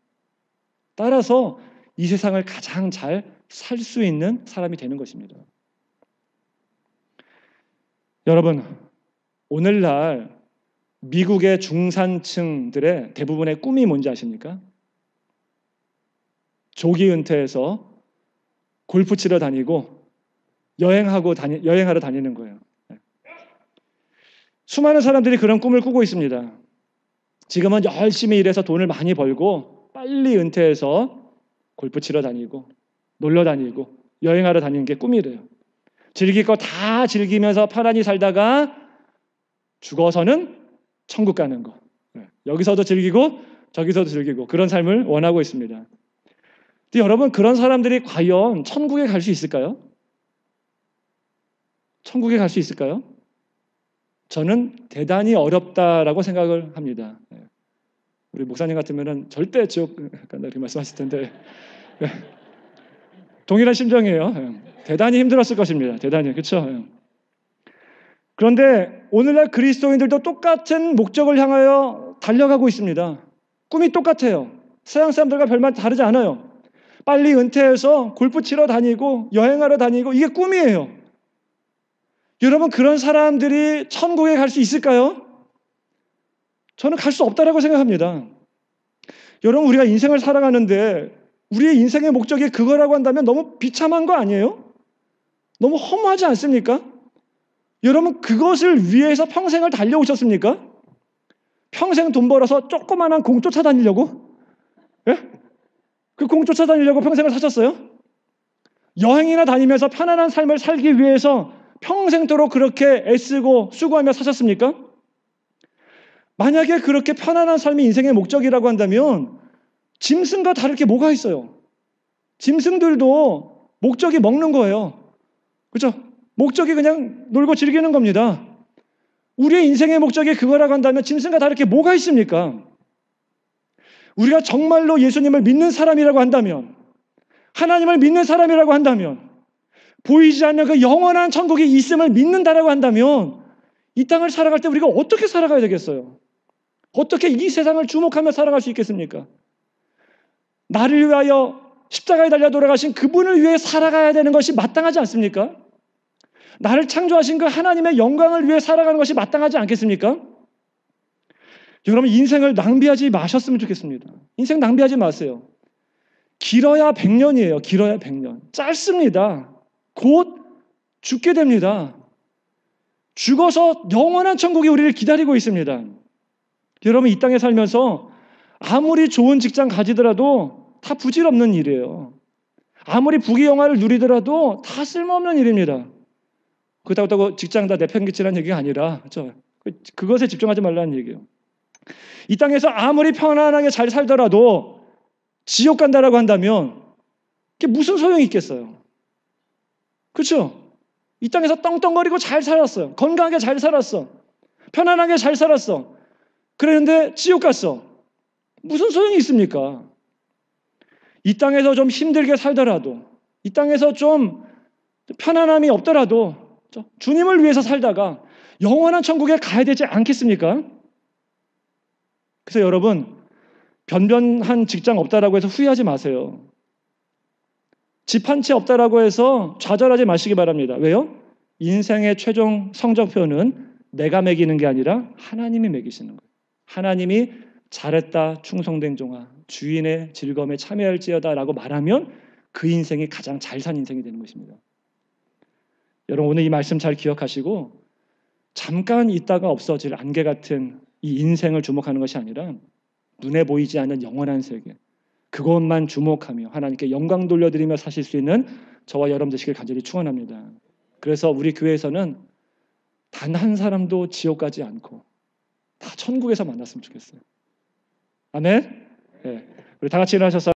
따라서 이 세상을 가장 잘 살 수 있는 사람이 되는 것입니다. 여러분, 오늘날 미국의 중산층들의 대부분의 꿈이 뭔지 아십니까? 조기 은퇴해서 골프 치러 다니고 여행하러 다니는 거예요. 수많은 사람들이 그런 꿈을 꾸고 있습니다. 지금은 열심히 일해서 돈을 많이 벌고 빨리 은퇴해서 골프 치러 다니고 놀러 다니고 여행하러 다니는 게 꿈이래요. 즐길 거 다 즐기면서 편안히 살다가 죽어서는 천국 가는 거. 여기서도 즐기고 저기서도 즐기고 그런 삶을 원하고 있습니다. 근데 여러분, 그런 사람들이 과연 천국에 갈 수 있을까요? 천국에 갈 수 있을까요? 저는 대단히 어렵다라고 생각을 합니다. 우리 목사님 같으면 절대 지옥 간다 이렇게 말씀하실 텐데 동일한 심정이에요. 대단히 힘들었을 것입니다. 대단히. 그렇죠? 그런데 오늘날 그리스도인들도 똑같은 목적을 향하여 달려가고 있습니다. 꿈이 똑같아요. 서양 사람들과 별반 다르지 않아요. 빨리 은퇴해서 골프 치러 다니고 여행하러 다니고 이게 꿈이에요. 여러분, 그런 사람들이 천국에 갈 수 있을까요? 저는 갈 수 없다라고 생각합니다. 여러분, 우리가 인생을 살아가는데 우리의 인생의 목적이 그거라고 한다면 너무 비참한 거 아니에요? 너무 허무하지 않습니까? 여러분, 그것을 위해서 평생을 달려오셨습니까? 평생 돈 벌어서 조그만한 공 쫓아다니려고? 예? 그 공 쫓아다니려고 평생을 사셨어요? 여행이나 다니면서 편안한 삶을 살기 위해서 평생도록 그렇게 애쓰고 수고하며 사셨습니까? 만약에 그렇게 편안한 삶이 인생의 목적이라고 한다면 짐승과 다를 게 뭐가 있어요? 짐승들도 목적이 먹는 거예요. 그렇죠? 목적이 그냥 놀고 즐기는 겁니다. 우리의 인생의 목적이 그거라고 한다면 짐승과 다를 게 뭐가 있습니까? 우리가 정말로 예수님을 믿는 사람이라고 한다면, 하나님을 믿는 사람이라고 한다면, 보이지 않는 그 영원한 천국이 있음을 믿는다라고 한다면 이 땅을 살아갈 때 우리가 어떻게 살아가야 되겠어요? 어떻게 이 세상을 주목하며 살아갈 수 있겠습니까? 나를 위하여 십자가에 달려 돌아가신 그분을 위해 살아가야 되는 것이 마땅하지 않습니까? 나를 창조하신 그 하나님의 영광을 위해 살아가는 것이 마땅하지 않겠습니까? 여러분, 인생을 낭비하지 마셨으면 좋겠습니다. 인생 낭비하지 마세요. 길어야 100년이에요. 길어야 100년. 짧습니다. 곧 죽게 됩니다. 죽어서 영원한 천국이 우리를 기다리고 있습니다. 여러분, 이 땅에 살면서 아무리 좋은 직장 가지더라도 다 부질없는 일이에요. 아무리 부귀영화를 누리더라도 다 쓸모없는 일입니다. 그렇다고 직장 다 내팽개치라는 얘기가 아니라 그것에 집중하지 말라는 얘기예요. 이 땅에서 아무리 편안하게 잘 살더라도 지옥 간다라고 한다면 그게 무슨 소용이 있겠어요? 그렇죠? 이 땅에서 떵떵거리고 잘 살았어요. 건강하게 잘 살았어. 편안하게 잘 살았어. 그랬는데 지옥 갔어. 무슨 소용이 있습니까? 이 땅에서 좀 힘들게 살더라도, 이 땅에서 좀 편안함이 없더라도 주님을 위해서 살다가 영원한 천국에 가야 되지 않겠습니까? 그래서 여러분, 변변한 직장 없다라고 해서 후회하지 마세요. 집 한 채 없다라고 해서 좌절하지 마시기 바랍니다. 왜요? 인생의 최종 성적표는 내가 매기는 게 아니라 하나님이 매기시는 거예요. 하나님이 잘했다 충성된 종아 주인의 즐거움에 참여할지어다 라고 말하면 그 인생이 가장 잘 산 인생이 되는 것입니다. 여러분, 오늘 이 말씀 잘 기억하시고 잠깐 있다가 없어질 안개 같은 이 인생을 주목하는 것이 아니라 눈에 보이지 않는 영원한 세계, 그것만 주목하며 하나님께 영광 돌려드리며 사실 수 있는 저와 여러분 되시길 간절히 축원합니다. 그래서 우리 교회에서는 단 한 사람도 지옥 가지 않고 다 천국에서 만났으면 좋겠어요. 아멘. 네. 우리 다 같이 일어나셔서